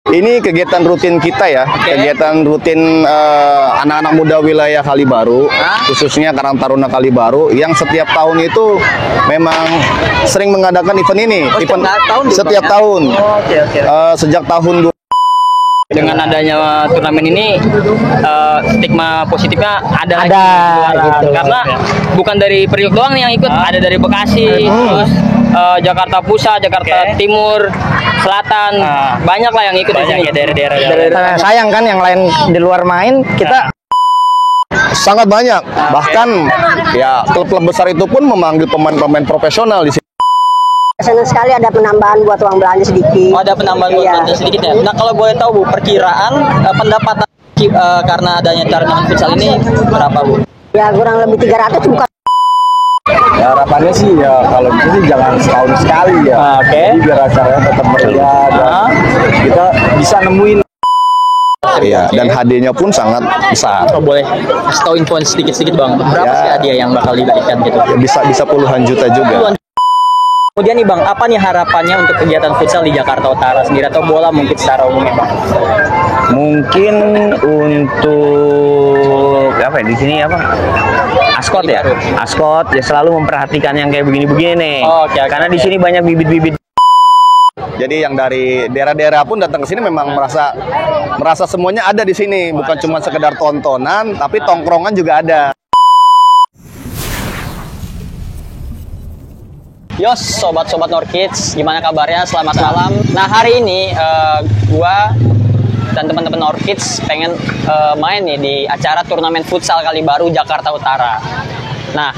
Ini kegiatan rutin kita ya, kegiatan rutin anak-anak muda wilayah Kalibaru, khususnya Karang Taruna Kalibaru, yang setiap tahun itu memang sering mengadakan event ini, setiap tahun, sejak tahun dengan adanya turnamen ini stigma positifnya ada gitu. Karena bukan dari Priok doang yang ikut, ada dari Bekasi, terus Jakarta Pusat, Jakarta Timur, Selatan, banyak lah yang ikut di sini. Daerah-daerah. Sayang kan yang lain di luar main, kita sangat banyak. Bahkan ya klub-klub besar itu pun memanggil pemain-pemain profesional di sini. Senang sekali ada penambahan buat uang belanja sedikit. Oh, ada penambahan buat belanja sedikit ya. Nah, kalau boleh tahu Bu, perkiraan pendapatan karena adanya turnamen futsal ini berapa Bu? Ya kurang lebih 300 bukan. Ya harapannya sih ya kalau bisa sih jangan setahun sekali ya. Jadi biar acaranya tetap meriah dan kita bisa nemuin. Iya, dan hadiahnya pun sangat besar. Oh, boleh kasih tahu info sedikit-sedikit Bang. Berapa sih hadiah yang bakal diberikan gitu? Ya, bisa puluhan juta juga. Kemudian nih Bang, apa nih harapannya untuk kegiatan futsal di Jakarta Utara sendiri atau bola mungkin secara umum Bang? mungkin untuk apa ya, di sini apa? Askot ya. Askot ya selalu memperhatikan yang kayak begini-begini nih. Karena di sini banyak bibit-bibit. Jadi yang dari daerah-daerah pun datang ke sini memang merasa semuanya ada di sini, bukan cuma sekedar tontonan, tapi tongkrongan juga ada. Yos, sobat-sobat Norkids, gimana kabarnya? Selamat malam. Nah, hari ini gua dan teman-teman Norkids pengen main nih di acara turnamen futsal Kalibaru Jakarta Utara. Nah,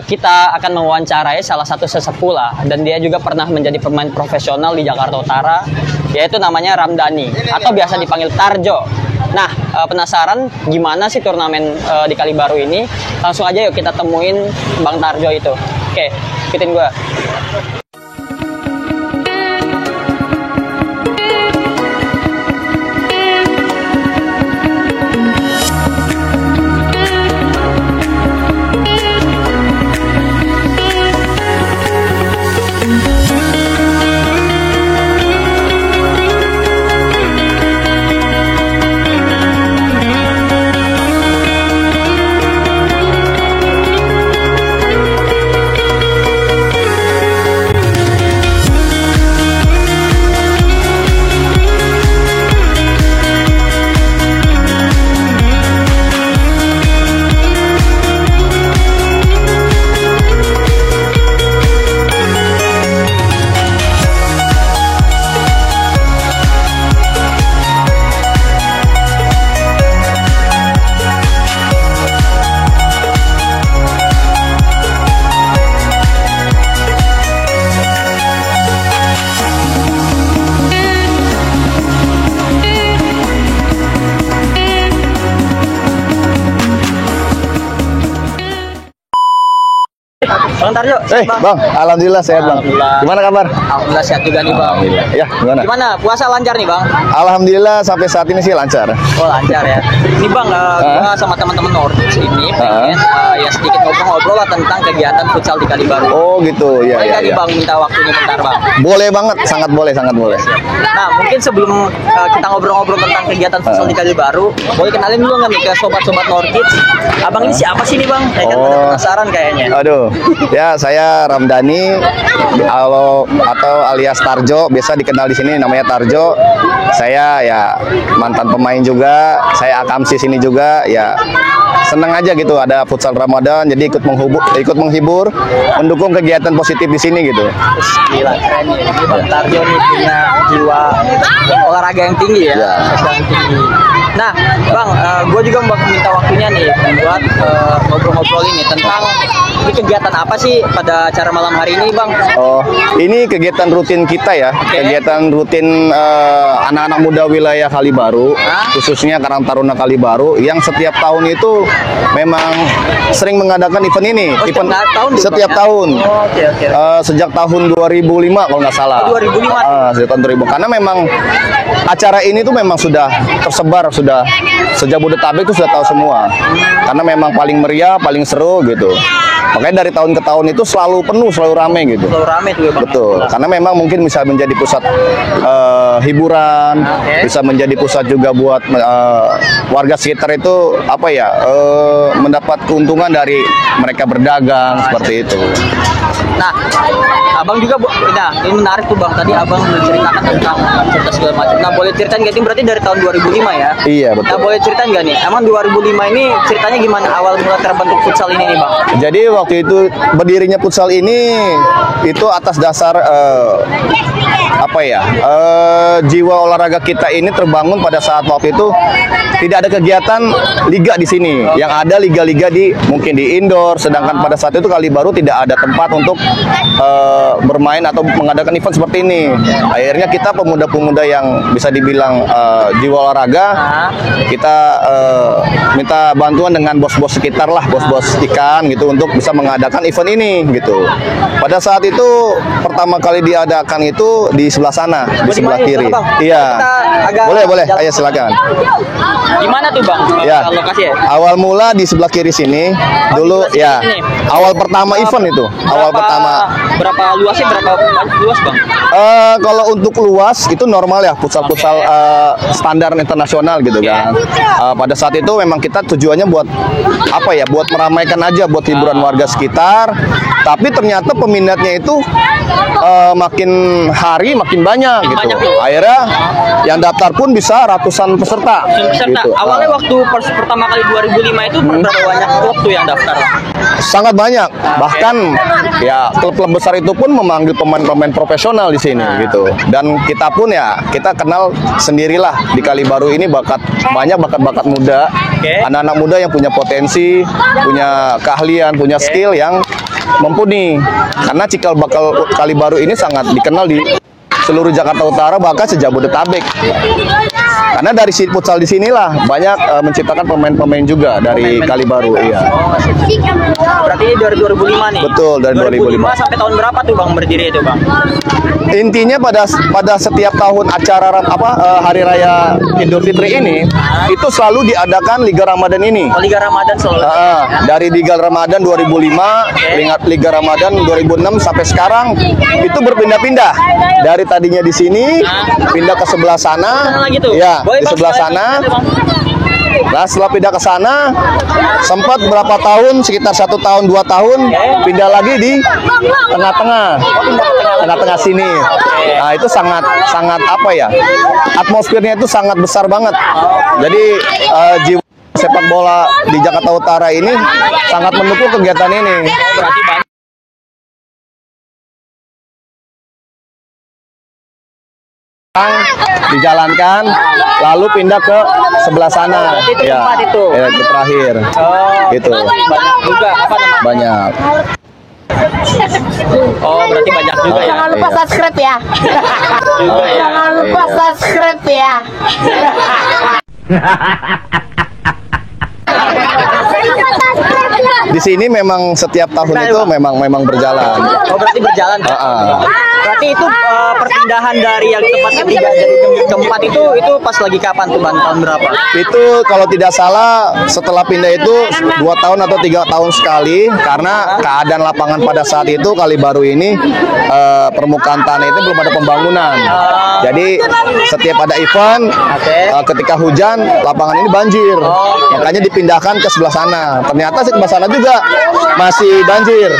kita akan mewawancarai salah satu sesepuh lah, dan dia juga pernah menjadi pemain profesional di Jakarta Utara, yaitu namanya Ramdhani atau biasa dipanggil Tarjo. Nah, penasaran gimana sih turnamen di Kalibaru ini? Langsung aja yuk kita temuin Bang Tarjo itu. Oke, ikutin gue. Bang Tarjo, Bang, alhamdulillah sehat Bang. Gimana kabar? Alhamdulillah sehat juga nih Bang. Ya, gimana? Gimana? Puasa lancar nih Bang? Alhamdulillah sampai saat ini sih lancar. Oh lancar ya. Ini Bang, gua sama teman-teman Norkids ini pengen ya sedikit ngobrol-ngobrol lah tentang kegiatan futsal di Kalibaru. Oh gitu, ya. Boleh tadi Bang minta waktunya bentar Bang? Boleh banget, sangat boleh, sangat boleh. Nah, mungkin sebelum kita ngobrol-ngobrol tentang kegiatan futsal di Kalibaru, boleh kenalin dulu nggak nih ke sobat-sobat Norkids? Abang ini siapa sih nih Bang? Saya kan penasaran kayaknya. Aduh, ya saya Ramdhani atau alias Tarjo, biasa dikenal di sini namanya Tarjo. Saya ya mantan pemain juga, saya akamsi sini juga, ya seneng aja gitu ada futsal Ramadan, jadi ikut menghibur, mendukung kegiatan positif di sini gitu. Gila keren nih, Bang Tarjo nih punya jiwa olahraga yang tinggi ya. Yang tinggi. Nah, Bang, gue juga minta waktunya nih buat ngobrol-ngobrol ini tentang ini kegiatan apa sih pada acara malam hari ini, Bang? Oh, ini kegiatan rutin kita ya, kegiatan rutin anak-anak muda wilayah Kalibaru, khususnya Karang Taruna Kalibaru, yang setiap tahun itu memang sering mengadakan event ini, setiap tahun. Sejak tahun 2005 kalau nggak salah. 2005. Sejak tahun 2000. Karena memang acara ini tuh memang sudah tersebar, sudah Sejabodetabek itu sudah tahu semua. Karena memang paling meriah, paling seru gitu. Makanya dari tahun ke tahun itu selalu penuh, selalu rame gitu. Selalu rame tuh ya Bang. Betul, karena memang mungkin bisa menjadi pusat hiburan, bisa menjadi pusat juga buat warga sekitar itu apa ya, mendapat keuntungan dari mereka berdagang seperti itu. Nah, Abang juga, nah ini menarik tuh Bang, tadi Abang menceritakan tentang cerita segala macam. Nah, boleh ceritain nggak, ini berarti dari tahun 2005 ya? Iya, betul. Nah, boleh ceritain nggak nih, emang 2005 ini ceritanya gimana awal mula terbentuk futsal ini nih Bang? Jadi waktu itu berdirinya futsal ini itu atas dasar apa ya, jiwa olahraga kita ini terbangun pada saat waktu itu tidak ada kegiatan liga di sini. Yang ada liga-liga mungkin di indoor, sedangkan pada saat itu Kalibaru tidak ada tempat untuk bermain atau mengadakan event seperti ini. Akhirnya kita pemuda-pemuda yang bisa dibilang jiwa olahraga, kita minta bantuan dengan bos-bos sekitar lah, bos-bos ikan gitu, untuk bisa mengadakan event ini gitu. Pada saat itu pertama kali diadakan itu di sebelah sana, di sebelah kiri. Iya. Boleh. Ayo silakan. Di mana tuh Bang? Ya. Lokasi ya? Awal mula di sebelah kiri sini. Dulu ya. Awal pertama event itu. Awal pertama. Berapa luasnya, berapa luas Bang? Kalau untuk luas itu normal ya, futsal-futsal standar internasional gitu kan. Pada saat itu memang kita tujuannya buat apa ya? Buat meramaikan aja, buat hiburan warga sekitar. Tapi ternyata peminatnya itu makin hari makin banyak gitu. Akhirnya yang daftar pun bisa ratusan peserta. Peserta. Gitu. Awalnya waktu pertama kali 2005 itu berapa banyak klub tuh yang daftar? Sangat banyak. Bahkan ya klub-klub besar itu pun memanggil pemain-pemain profesional di sini gitu. Dan kita pun ya, kita kenal sendirilah di Kalibaru ini banyak bakat-bakat muda, anak-anak muda yang punya potensi, punya keahlian, punya skill yang mumpuni. Karena cikal bakal Kalibaru ini sangat dikenal di seluruh Jakarta Utara, bahkan Sejabodetabek. Karena dari futsal di sinilah banyak menciptakan pemain-pemain juga dari Kalibaru. Iya. Berarti dari 2005 nih. Betul, dari 2005. Sampai tahun berapa tuh Bang berdiri itu Bang? Intinya pada setiap tahun acara Hari Raya Idul Fitri ini itu selalu diadakan Liga Ramadan ini. Oh, Liga Ramadan selalu. Dari Liga Ramadan 2005, Liga Ramadan 2006 sampai sekarang itu berpindah-pindah. Dari tadinya di sini pindah ke sebelah sana. Ya, di sebelah sana. Nah, setelah pindah ke sana, sempat berapa tahun, sekitar 1 tahun, 2 tahun, pindah lagi di tengah-tengah sini. Nah, itu sangat apa ya? Atmosfernya itu sangat besar banget. Jadi jiwa sepak bola di Jakarta Utara ini sangat mendukung kegiatan ini. Berarti banyak dijalankan, lalu pindah ke sebelah sana. itu Ya, tempat itu. itu terakhir. Gitu. banyak juga apa namanya? Banyak. Oh, berarti banyak juga ya. Jangan lupa Iya. subscribe ya. Juga ya. Jangan lupa subscribe ya. Di sini memang setiap tahun itu memang berjalan. Oh, berarti berjalan. Berarti itu perpindahan dari yang tempat ketiga dari keempat itu pas lagi kapan tuh Bang? Tahun berapa? Itu kalau tidak salah setelah pindah itu 2 tahun atau 3 tahun sekali, karena keadaan lapangan pada saat itu Kalibaru ini permukaan tanah itu belum ada pembangunan. Jadi setiap ada event, ketika hujan lapangan ini banjir, makanya dipindahkan ke sebelah sana. Ternyata sebelah sana juga masih banjir,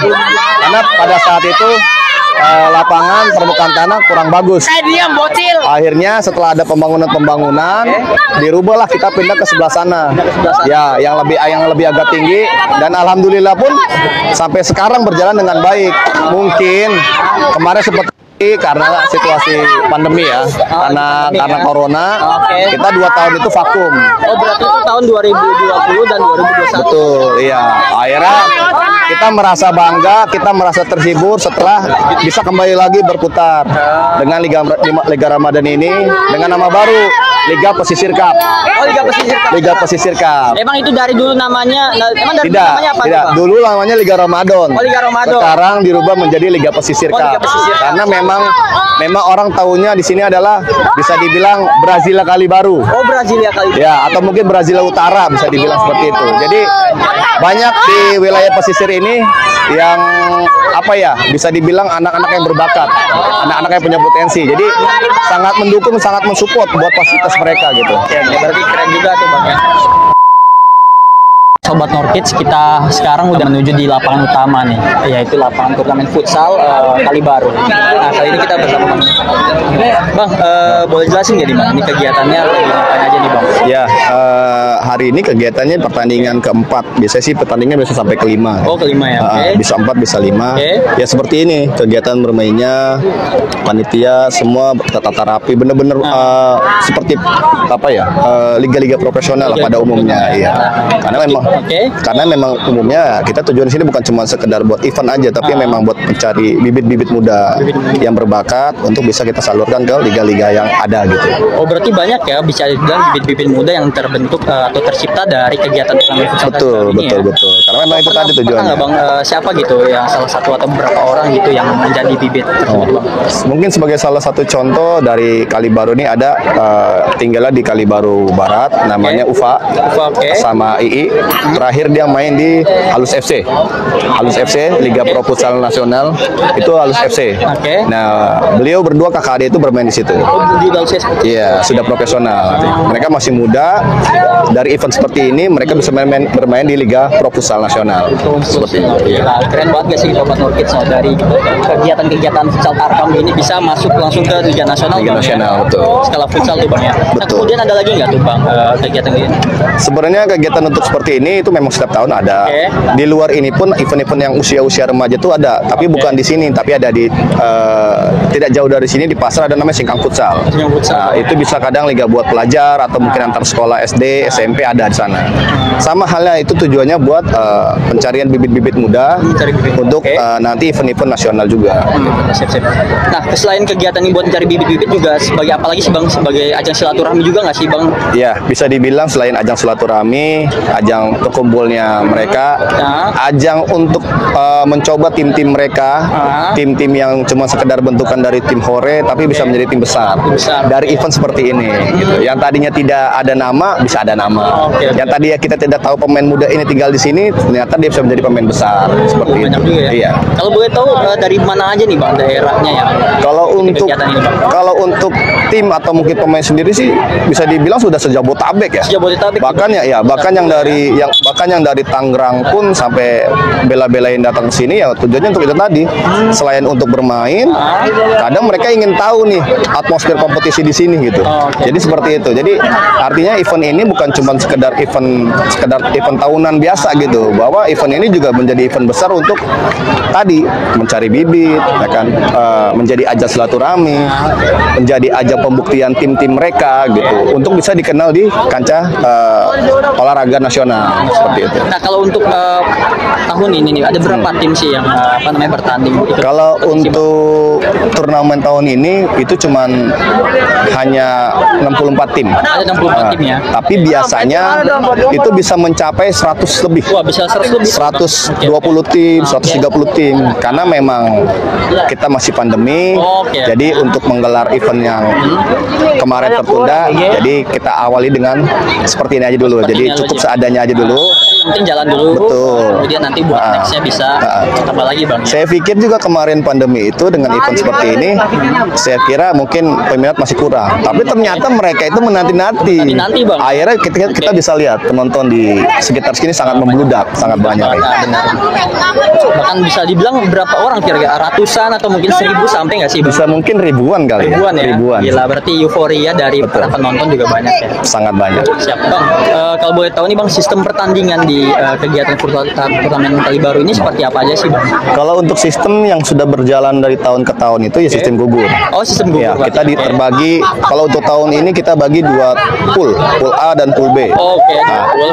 karena pada saat itu lapangan permukaan tanah kurang bagus. Akhirnya setelah ada pembangunan dirubahlah, kita pindah ke sebelah sana. Ya, yang lebih agak tinggi, dan alhamdulillah pun sampai sekarang berjalan dengan baik. Mungkin kemarin seperti karena situasi pandemi ya, karena corona, kita 2 tahun itu vakum. Oh, berarti itu tahun 2020 dan 2021. Betul, iya. Akhirnya kita merasa bangga, kita merasa terhibur setelah bisa kembali lagi berputar dengan Liga Ramadan ini dengan nama baru, Liga Pesisir Cup. Oh, Liga Pesisir Cup. Liga Pesisir Cup. Emang itu dari dulu namanya, Tidak. Bang? Dulu namanya Liga Ramadan. Oh, Liga Ramadan. Sekarang dirubah menjadi Liga Pesisir Cup. Liga Pesisir Cup. Karena memang orang tahunya di sini adalah bisa dibilang Brasilia Kalibaru. Oh, Brasilia kali. Ya, atau mungkin Brasilia Utara bisa dibilang seperti itu. Jadi banyak di wilayah pesisir ini yang apa ya, bisa dibilang anak-anak yang berbakat, anak-anak yang punya potensi. Jadi sangat mendukung, sangat mensupport buat fasilitas mereka gitu. Ya, berarti keren juga tuh Bang ya. Sobat Norkids, kita sekarang udah menuju di lapangan utama nih, yaitu lapangan turnamen futsal Kalibaru. Nah, kali ini kita bersama Bang. Boleh jelasin nggak nih Bang, ini kegiatannya lagi ngapain aja nih Bang? Ya, hari ini kegiatannya pertandingan keempat. Biasanya sih pertandingan bisa sampai kelima. Oh, kelima ya, oke. Bisa 4, bisa 5. Oke. Ya seperti ini kegiatan bermainnya, panitia semua tertata rapi, bener-bener seperti apa ya, liga-liga profesional lah pada umumnya. Iya. Karena memang umumnya kita tujuan di sini bukan cuma sekedar buat event aja, tapi memang buat mencari bibit-bibit muda yang berbakat untuk bisa kita salurkan ke liga-liga yang ada gitu. Oh, berarti banyak ya, bisa dibilang bibit-bibit muda yang terbentuk atau tercipta dari kegiatan turnamen futsal ini. Betul. Karena memang itu tadi tujuannya. Pernah nggak Bang, siapa gitu yang salah satu atau beberapa orang gitu yang menjadi bibit tersebut Bang? Mungkin sebagai salah satu contoh dari Kalibaru ini ada tinggalnya di Kalibaru Barat, namanya Ufa, sama II. Terakhir dia main di Halus FC. Halus FC, Liga Pro Futsal Nasional, itu Halus FC. Nah, beliau berdua kakak adik itu bermain di situ. Iya, sudah profesional. Mereka masih muda. Dari event seperti ini, mereka bisa bermain di Liga Pro Futsal Nasional. Seperti itu. Nah, keren banget gak sih Sobat Norkids, dari kegiatan-kegiatan futsal Tarkam ini bisa masuk langsung ke Liga Nasional. Liga Nasional, betul. Skala futsal tuh Bang ya. Nah, kemudian ada lagi nggak tuh Bang kegiatan ini? Sebenarnya kegiatan untuk seperti ini itu memang setiap tahun ada. Di luar ini pun event-event yang usia-usia remaja itu ada, tapi bukan di sini, tapi ada di tidak jauh dari sini di pasar ada namanya Singkang Futsal. Nah, itu bisa kadang liga buat pelajar atau mungkin antar sekolah SD, SMP ada di sana. Sama halnya itu tujuannya buat pencarian bibit-bibit muda untuk nanti event-event nasional juga. Nah, selain kegiatan ini buat mencari bibit-bibit juga sebagai apa lagi sih Bang? Sebagai ajang silaturahmi juga nggak sih Bang? Ya, bisa dibilang selain ajang silaturahmi, ajang berkumpulnya mereka, ajang untuk mencoba tim-tim mereka, tim-tim yang cuma sekedar bentukan dari tim hore tapi bisa menjadi tim besar dari event seperti ini gitu. Yang tadinya tidak ada nama bisa ada nama. Yang tadi ya kita tidak tahu pemain muda ini tinggal di sini, ternyata dia bisa menjadi pemain besar seperti itu. Juga ya? Iya. Kalau boleh tahu dari mana aja nih Bang daerahnya ya? Kalau untuk tim atau mungkin pemain sendiri sih bisa dibilang sudah sejabotabek ya. Bahkan yang dari Tangerang pun sampai bela-belain datang ke sini ya tujuannya untuk itu tadi. Selain untuk bermain, kadang mereka ingin tahu nih atmosfer kompetisi di sini gitu. Jadi seperti itu. Jadi artinya event ini bukan cuma sekedar event tahunan biasa gitu. Bahwa event ini juga menjadi event besar untuk tadi mencari bibit, ya kan, menjadi ajang silaturahmi, menjadi ajang pembuktian tim-tim mereka gitu, untuk bisa dikenal di kancah olahraga nasional seperti itu. Nah, kalau untuk tahun ini nih ada berapa tim sih yang bertanding? Kalau untuk turnamen tahun ini itu cuman hanya 64 tim. Ada 64 tim ya. Tapi biasanya itu bisa mencapai 100 lebih. Wah, bisa 100 lebih. 120 tim, 130 tim. Karena memang kita masih pandemi. Jadi untuk menggelar event yang kemarin tertunda, jadi kita awali dengan seperti ini aja dulu. Jadi cukup seadanya aja dulu. Mungkin jalan dulu. Betul. Kemudian nanti buat nextnya bisa tambah lagi Bang. Saya pikir juga kemarin pandemi itu dengan event seperti ini, saya kira mungkin peminat masih kurang. Tapi ternyata mereka itu menanti-nanti. Bang. Akhirnya kita bisa lihat penonton di sekitar sini sangat membludak, sangat banyak. Bahkan bisa dibilang berapa orang kira-kira, ratusan atau mungkin 1000 sampai nggak sih Bang? Bisa mungkin ribuan kali. Ribuan ya. Ribuan. Gila, berarti euforia dari para penonton juga banyak ya. Sangat banyak. Siap Bang. Kalau boleh tahu nih Bang, sistem pertandingan di kegiatan turnamen Kalibaru ini seperti apa aja sih Bang? Kalau untuk sistem yang sudah berjalan dari tahun ke tahun itu ya sistem gugur. Oh, sistem gugur. Ya, kita terbagi. Kalau untuk tahun ini kita bagi 2 pool A dan pool B.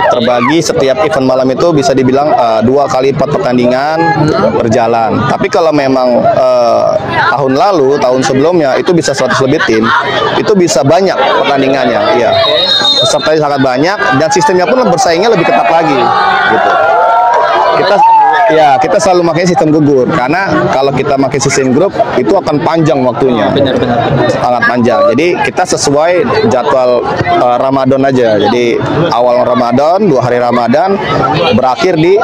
Terbagi setiap event malam itu bisa dibilang 2 kali 4 pertandingan berjalan. Tapi kalau memang tahun lalu, tahun sebelumnya itu bisa 100 lebih tim, itu bisa banyak pertandingannya. Iya. Pesertanya sangat banyak dan sistemnya pun bersaingnya lebih ketat lagi gitu. Ya, kita selalu pakai sistem gugur karena kalau kita pakai sistem grup itu akan panjang waktunya. Benar-benar. Sangat panjang. Jadi kita sesuai jadwal Ramadan aja. Jadi awal Ramadan, 2 hari Ramadan, berakhir di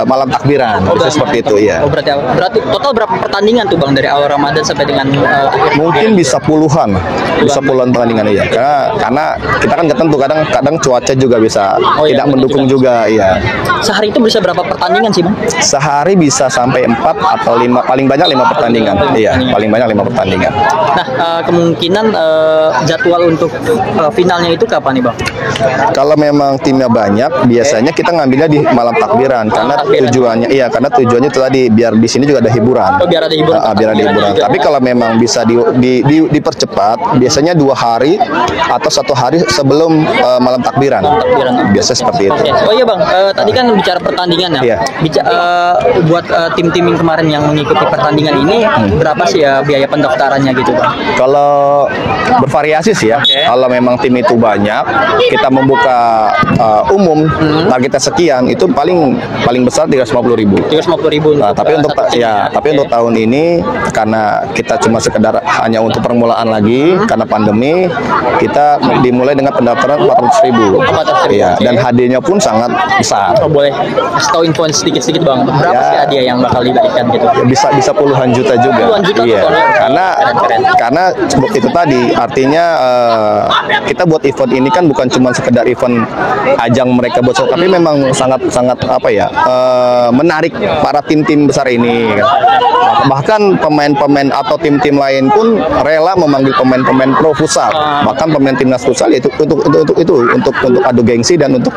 malam takbiran. Bisa seperti itu ya. Berarti total berapa pertandingan tuh Bang dari awal Ramadan sampai dengan akhir? Mungkin bisa puluhan pertandingan ya. Karena kita kan nggak tentu, kadang cuaca juga bisa tidak mendukung juga ya. Sehari itu bisa berapa pertandingan sih Bang? Sehari bisa sampai 4 atau 5, paling banyak 5 pertandingan. Iya, paling banyak 5 pertandingan. Nah, kemungkinan jadwal untuk finalnya itu kapan nih Bang? Kalau memang timnya banyak, biasanya kita ngambilnya di malam takbiran karena tujuannya itu tadi biar di sini juga ada hiburan. Oh, biar ada hiburan. Biar ada hiburan. Tapi kalau memang bisa dipercepat, biasanya 2 hari atau 1 hari sebelum malam takbiran. Biasa seperti itu. Oke. Oh iya Bang, tadi kan bicara pertandingan ya. Iya. Buat tim-tim yang kemarin yang mengikuti pertandingan ini berapa sih ya biaya pendaftarannya gitu Bang? Kalau bervariasi sih ya. Kalau memang tim itu banyak, kita membuka umum targetnya sekian, itu paling besar 350.000. 350.000. Nah, tapi untuk tahun ini karena kita cuma sekedar hanya untuk permulaan lagi karena pandemi, kita dimulai dengan pendaftaran 400.000. 400.000. Iya, dan hadiahnya pun sangat besar. Oh, boleh kasih tahu info sedikit-sedikit Bang. Berapa sih hadiah yang bakal diberikan gitu? Bisa puluhan juta juga. Puluhan juta Iya. tuh, Karena itu tadi artinya kita buat event ini kan bukan cuma sekedar event ajang mereka buat tapi memang sangat menarik para tim-tim besar ini kan. Bahkan pemain-pemain atau tim-tim lain pun rela memanggil pemain-pemain pro futsal, bahkan pemain timnas futsal itu untuk adu gengsi dan untuk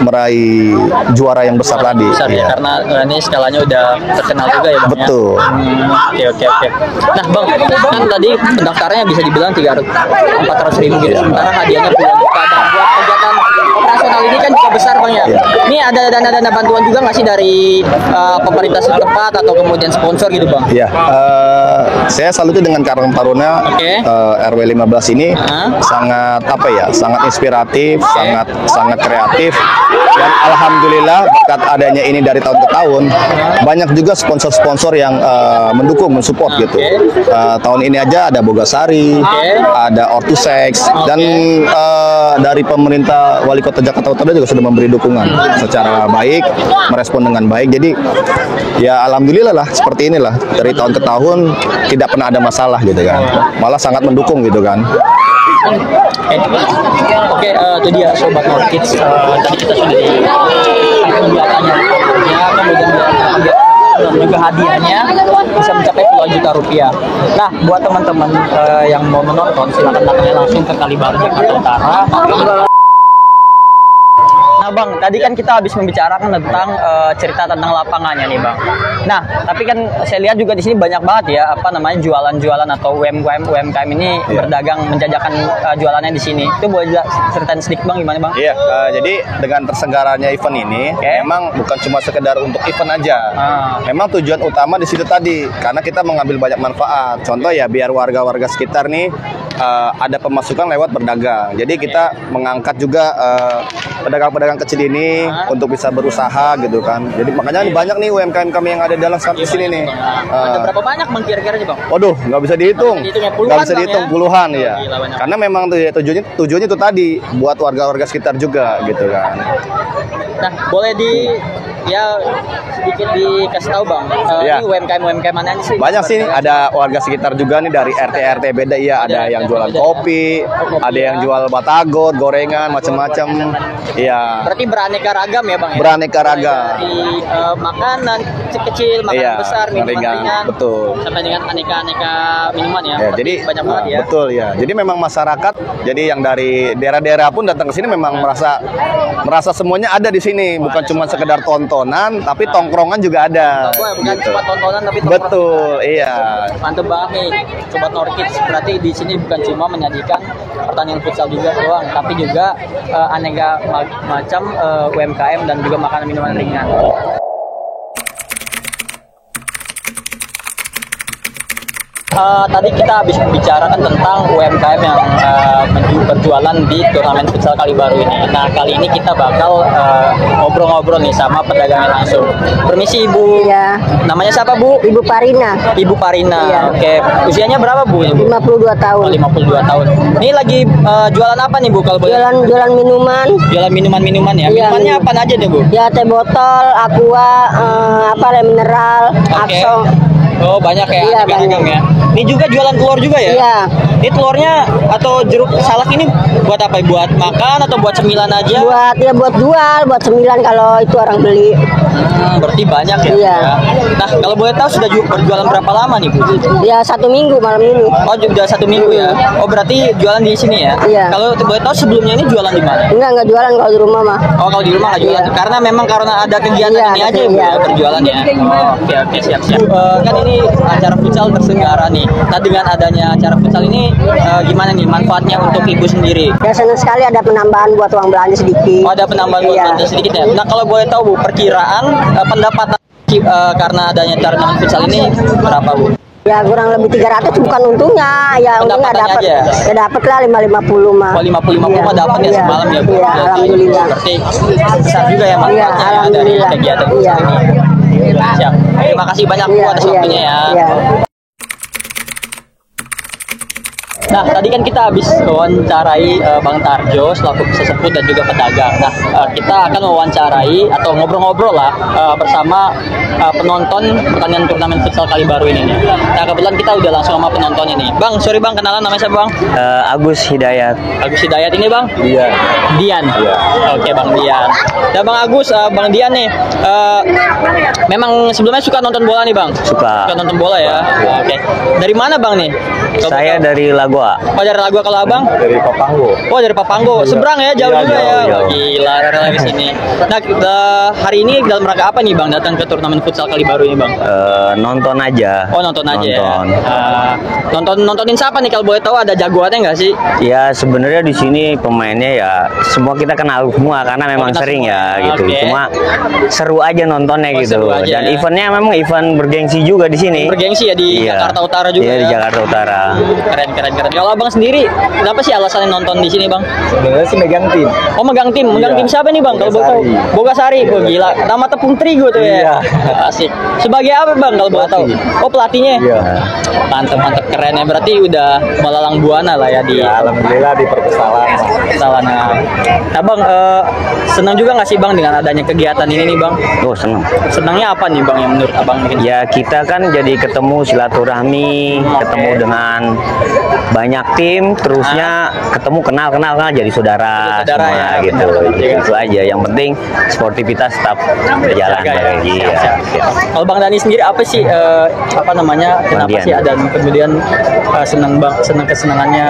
meraih juara yang besar tadi. Besar ya, karena ini skalanya udah terkenal juga ya Bang. Betul. Ya? Oke. Nah Bang, kan tadi pendaftarannya bisa dibilang 400.000 gitu. Sementara hadiahnya puluhan juta. Dan buat kegiatan operasional ini kan juga besar Bang ya. Ini ada dana bantuan juga nggak sih dari pemerintah setempat atau kemudian sponsor gitu Bang? Ya, saya salut dengan Karang Taruna RW 15 ini sangat inspiratif, sangat kreatif, dan alhamdulillah berkat adanya ini dari tahun ke tahun banyak juga sponsor-sponsor yang mendukung, mensupport gitu. Tahun ini aja ada Bogasari, ada Ortusex, dan dari pemerintah Wali Kota Jakarta Utara juga sudah memberi dukungan secara baik, merespon dengan baik. Jadi ya alhamdulillah lah, seperti inilah dari tahun ke tahun tidak pernah ada masalah gitu kan, malah sangat mendukung gitu kan. Oke, itu dia Sobat Norkids. Tadi kita sudah kemudian juga hadiahnya bisa mencapai puluhan juta rupiah. Nah, buat teman-teman yang mau menonton, silakan datangnya langsung ke Kalibaru Jakarta Utara. Nah Bang, tadi kan kita habis membicarakan tentang cerita tentang lapangannya nih Bang. Nah, tapi kan saya lihat juga di sini banyak banget ya jualan-jualan atau UMKM ini berdagang menjajakan jualannya di sini. Itu boleh ceritain sedikit Bang gimana Bang? Iya, jadi dengan terselenggaranya event ini memang bukan cuma sekedar untuk event aja. Memang tujuan utama di situ tadi karena kita mengambil banyak manfaat. Contoh ya biar warga-warga sekitar nih ada pemasukan lewat berdagang. Jadi kita mengangkat juga pedagang-pedagang kecil ini untuk bisa berusaha gitu kan. Jadi makanya banyak nih UMKM kami yang ada dalam saat di sini nih. Ada berapa banyak Bang kira-kira Bang? Waduh, nggak bisa dihitung. Nggak bisa dihitung, puluhan ya. Karena memang tujuannya itu tadi buat warga-warga sekitar juga gitu kan. Nah, boleh sedikit dikasih tahu Bang. Ini UMKM mana sih? Banyak sih, ada warga sekitar juga nih dari RT beda ya. Ada yang jualan kopi, ada yang jual batagor, gorengan, macam-macam. Iya. Berarti beraneka ragam ya Bang? Beraneka ragam. Dari makanan kecil, makanan besar, minuman ringan, betul. Sampai dengan aneka-aneka minuman ya. Jadi banyak banget ya. Betul ya. Jadi memang masyarakat, jadi yang dari daerah-daerah pun datang ke sini memang merasa semuanya ada di sini, bukan cuma sekedar tontonan, tapi tongkrongan juga ada. Bukan cuma tontonan tapi tongkrongan. Betul, iya. Mantep banget nih Sobat Norkids. Berarti di sini bukan cuma menyajikan pertandingan futsal juga doang, tapi juga aneka macam UMKM dan juga makanan minuman ringan. Tadi kita habis bicarakan tentang UMKM yang berjualan di turnamen futsal Kalibaru ini. Nah, kali ini kita bakal ngobrol-ngobrol nih sama pedagangnya langsung. Permisi Ibu. Iya. Namanya siapa Bu? Ibu Parina, Ibu Parina. Iya. Oke. Usianya berapa Bu? 52 tahun. 52 tahun. Ini lagi jualan apa nih Bu kalau boleh? Jualan minuman. Jualan minuman-minuman ya. Iya, Minumannya apa aja deh Bu? Ya teh botol, aqua, air mineral, Oke. Akso. Oh banyak ya, Iya, aneka-aneka banyak. ya. Ini juga jualan telur juga ya? Iya. Ini telurnya atau jeruk salak ini buat apa? Buat makan atau buat cemilan aja? Buat jual, buat cemilan kalau itu orang beli. Berarti banyak ya? Iya. Nah kalau boleh tahu sudah berjualan berapa lama nih Bu? Ya 1 minggu malam ini. Oh sudah 1 minggu ya? Oh berarti jualan di sini ya? Iya. Kalau boleh tahu sebelumnya ini jualan di mana? Enggak jualan kalau di rumah mah. Oh kalau di rumah nggak jualan? Iya. Karena memang karena ada kegiatan Iya, ini aja ya Bu iya. ya berjualan ya? Oh, oke siap. Kan ini acara futsal terselenggara nih. Nah dengan adanya acara futsal ini gimana nih manfaatnya untuk Ibu sendiri? Ya senang sekali ada penambahan buat uang belanja sedikit. Oh, ada penambahan buat Iya. belanja sedikit ya. Nah kalau boleh tahu Bu perkiraan pendapatan karena adanya turnamen futsal ini berapa Bu? Ya kurang lebih 300 bukan untungnya. Ya untungnya Pendapatannya dapat. aja? Ya dapat lah 550 mah. Oh 50 Iya. mah dapat ya Iya. semalam ya Bu. Iya, Berarti- alhamdulillah. Berarti besar juga ya Iya, manfaatnya ya dari alhamdulillah. kegiatan Iya. futsal ini. Siap. Terima kasih banyak Bu Iya, atas iya, waktunya ya. iya. Nah, tadi kan kita habis wawancarai Bang Tarjo selaku sesepuh dan juga pedagang. Nah, kita akan wawancarai atau ngobrol-ngobrol lah bersama penonton pertandingan turnamen futsal Kalibaru ini. Nah, kebetulan kita udah langsung sama penontonnya nih. Bang, sorry Bang, kenalan namanya siapa Bang? Agus Hidayat. Agus Hidayat ini Bang? Iya. Dian. Iya. Oke Bang Dian. Dan Bang Agus, Bang Dian nih, memang sebelumnya suka nonton bola nih Bang? Suka. Suka nonton bola ya? Oke. Dari mana Bang nih? Kalau Saya boleh tahu. dari Lagoa. Oh dari Lagoa, kalau Abang? Dari Papanggo. Oh dari Papanggo, seberang ya, jauh Iya, juga ya. jauh. Wah, gila, rela di sini. Nah, hari ini dalam rangka apa nih Bang datang ke turnamen futsal Kalibaru ini Bang? Nonton aja. Oh nonton aja Nonton. ya. Nontonin siapa nih kalau boleh tahu, ada jagoannya nggak sih? Ya sebenarnya di sini pemainnya ya semua kita kenal semua karena memang kita sering semua. ya gitu. Oke. Cuma seru aja nontonnya Oh, gitu. seru aja Dan ya. eventnya memang event bergengsi juga di sini. Bergengsi ya di Iya. Jakarta Utara juga Iya, ya. di Jakarta Utara. Keren. Kalau Abang sendiri, kenapa sih alasannya nonton di sini Bang? Sebenarnya sih megang tim. Oh megang tim Iya. siapa nih Bang? Kalau boleh tahu? Bogasari. Oh gila, nama tepung terigu tuh ya. Iya. Asik. Sebagai apa Bang kalau boleh tahu? Pelatih. Oh pelatihnya. Iya. Mantep keren ya. Berarti udah melalang buana lah ya di Ya, alhamdulillah di perpustakaan. kesalahan. Nah Bang, senang juga nggak sih Bang dengan adanya kegiatan ini nih Bang? Oh seneng. Senangnya apa nih Bang yang menurut Abang bikin? Ya kita kan jadi ketemu silaturahmi, ketemu dengan banyak tim, terusnya ketemu kenal jadi saudara, Saudara semua ya. gitu. Iya. Itu aja. Yang penting sportivitas tetap berjalan Jaga ya. lagi. Siap. Kalau Bang Dani sendiri apa sih apa namanya? Kenapa Dian. sih ada kemudian senang kesenangannya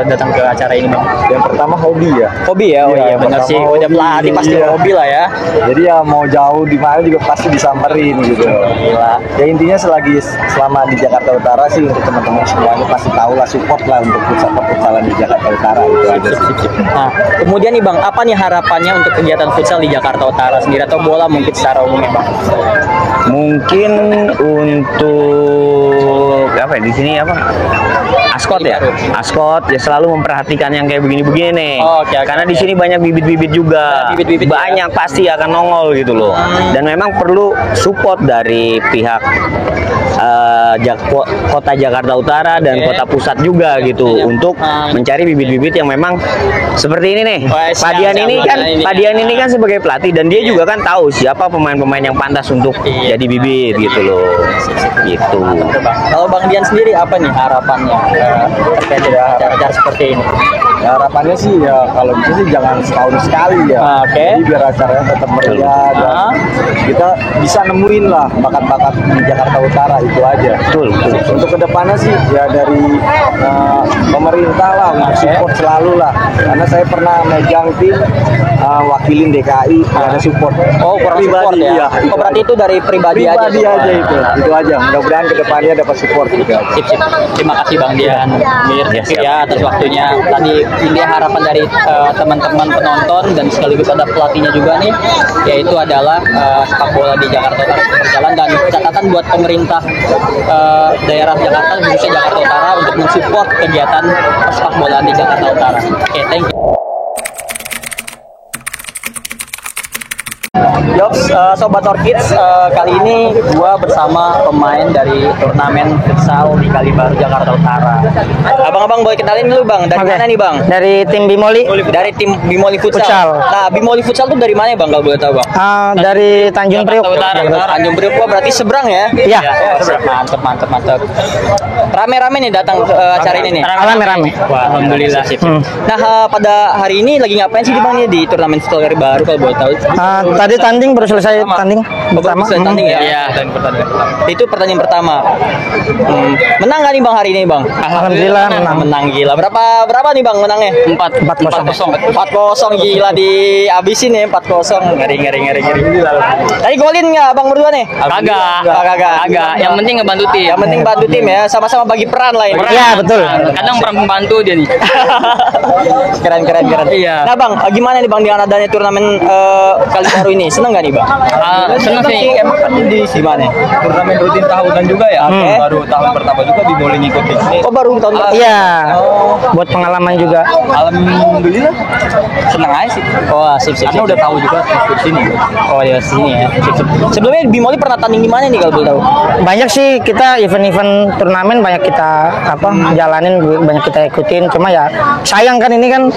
datang ke acara ini Bang? Yang pertama hobi ya. Hobi ya, oh Iya, iya benar pertama sih. Udah hobi, pelatih pasti iya. hobi lah ya. Jadi ya mau jauh di mana juga pasti disamperin gitu. Gila. Ya intinya selama di Jakarta Utara sih untuk teman-teman semuanya pasti tahu lah, support lah untuk futsalan di Jakarta Utara gitu aja sih. Nah, kemudian nih Bang, apa nih harapannya untuk kegiatan futsal di Jakarta Utara sendiri atau bola mungkin secara umum ya Bang? Mungkin untuk apa ya, di sini apa? Askot ya. Askot ya selalu memperhatikan yang kayak begini-begini nih. Oh, oke. Karena di sini banyak bibit-bibit juga. Bibit-bibit banyak pasti akan nongol gitu loh. Dan memang perlu support dari pihak Kota Jakarta Utara dan Oke. Kota Pusat juga gitu untuk mencari bibit-bibit yang memang seperti ini nih. Oh, siap, Padian siap, ini kan ini. Padian ini kan sebagai pelatih dan dia juga kan tahu siapa pemain-pemain yang pantas untuk Iya. jadi bibit gitu loh. Gitu. Kalau Bang Dian sendiri apa nih harapannya terkait dengan acara-acara seperti ini? Ya, harapannya sih ya kalau bisa sih jangan setahun sekali ya. Oke. Jadi biar acaranya tetap meriah dan kita bisa nemuin lah bakat-bakat di Jakarta Utara itu aja. Betul. Untuk kedepannya sih ya dari pemerintah lah untuk support selalu lah. Karena saya pernah megang tim wakilin DKI ada support. Oh kurang support ya? Iya, Oh berarti itu dari pribadi aja? pribadi aja itu aja. Mudah-mudahan kedepannya dapat support juga. Sip. Terima kasih Bang Dian Mir Ya, siap. ya atas waktunya. Tadi ini harapan dari teman-teman penonton dan sekaligus ada pelatihnya juga nih, yaitu adalah sepak bola di Jakarta Utara berjalan, dan catatan buat pemerintah daerah Jakarta, khususnya Jakarta Utara, untuk mensupport kegiatan sepak bola di Jakarta Utara. Oke, thank you. Yops, Sobat Orchids, kali ini gua bersama pemain dari turnamen futsal di Kalibaru, Jakarta Utara. Abang-abang boleh kenalin dulu bang, dari mana nih bang? Dari tim Bimoli. Dari tim Bimoli Futsal. Futsal. Nah, Bimoli Futsal tuh dari mana ya bang, kalau boleh tahu bang? Dari Tanjung Priok. Tanjung Priok, wah berarti seberang ya? Iya. Mantep. Rame-rame nih datang acara ini nih? Rame-rame. Wah, alhamdulillah. Nah, pada hari ini lagi ngapain sih bang nih di turnamen futsal Kalibaru, kalau boleh tahu? Tadi tanding baru selesai tanding pertama. Tanding ya? Iya. Itu pertandingan pertama. Menang nggak nih bang hari ini bang? Alhamdulillah menang. Menang gila. Berapa nih bang menangnya? 4-0. 4-0 gila, dihabisin ya 4-0. Ngeri. Tadi golin nggak bang berdua nih? Kagak. Yang penting ngebantu tim. Yang penting bantu tim ya, sama-sama bagi peran lah ini. Iya betul. Kadang peran pembantu dia nih. Keren. Iya. Nah bang, gimana nih bang dengan adanya turnamen Kalibaru ini? Seneng nggak nih bang? Seneng sih. Di gimana? Turnamen rutin tahunan juga ya. Baru tahun pertama juga Bimoli ngikutin ini. Oh baru tahun pertama? Iya. Buat pengalaman juga. Alhamdulillah senang aja sih. Oh sip. Karena udah tahu juga di sini. Oh ya sini ya. Sip. Sebelumnya Bimoli pernah tanding di mana nih kalau boleh tahu? Banyak sih kita event-event turnamen banyak kita jalanin, banyak kita ikutin. Cuma ya sayang kan ini kan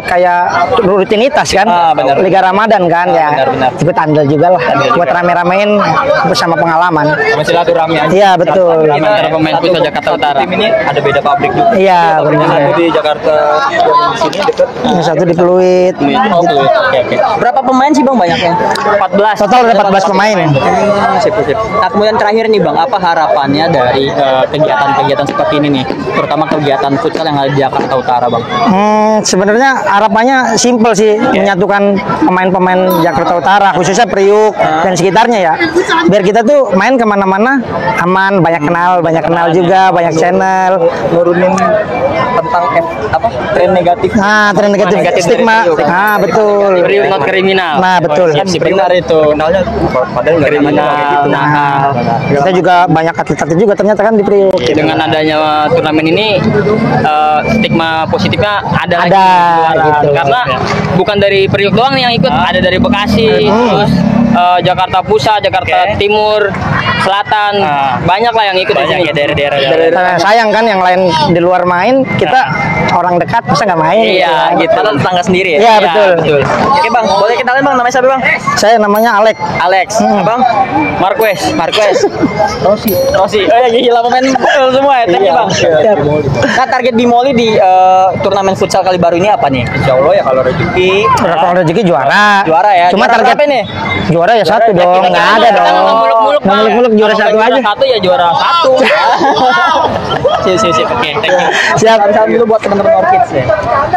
kayak rutinitas kan. Benar. Liga Ramadan kan ya. Benar. Ikut andal juga lah. Buat rame-ramein bersama pengalaman. Sama silaturahmi aja. Iya betul. Antara pemain futsal Jakarta Utara. Tim ini ada beda pabrik juga. Iya Satu benar. di Jakarta, yang di sini dekat. Yang satu di Pluit. Oh, Oke. Berapa pemain sih bang banyaknya? 14. Total ada 14 pemain. Sip. Nah kemudian terakhir nih bang, apa harapannya dari kegiatan-kegiatan seperti ini nih, terutama kegiatan futsal yang ada di Jakarta Utara bang? Sebenarnya harapannya simpel sih, menyatukan pemain-pemain Jakarta Utara, khususnya Priuk dan sekitarnya ya. Biar kita tuh main kemana-mana aman, banyak kenal juga, banyak channel. Nurunin tentang tren negatif. Nah, tren negatif stigma. Nah, betul. Priuk not kriminal. Nah, betul. Benar itu. Kenalnya padahal nggak Kriminal, nah. Kita juga banyak atlet-atlet juga ternyata kan di Priuk. Dengan adanya turnamen ini stigma positifnya ada lagi. Gitu. Karena bukan dari Priuk doang nih yang ikut, ada dari Bekasi, terus Jakarta Pusat, Jakarta Timur, Selatan, banyak lah yang ikut di sini. Nah, sayang kan yang lain di luar main, kita orang dekat bisa nggak main. Iya, gitu. Padahal tetangga sendiri ya? Iya, betul. Oke bang, boleh kenalin bang, namanya siapa bang? Saya namanya Alek. Alex. Abang? Marquez. Rosi. Oh ya gila, pemain futsal semua ya. Thank you bang. Nah target Bimoli di turnamen futsal Kalibaru ini apa nih? Insya Allah ya kalau rezeki. Kalau rezeki juara. Juara ya. Cuma Juara target berapa nih? juara ya satu dong, nggak ada dong. Nggak muluk-muluk juara satu aja. Satu ya juara satu. Sip. Oke, thank you. Siap. Salam dulu buat teman-teman Orchids ya.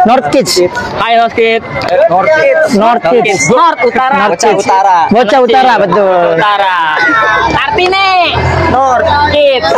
North Kids. Hai Noskit. North Kids. North Utara. Bocah Utara. Bocah Utara betul. Utara. Artine. North Kids.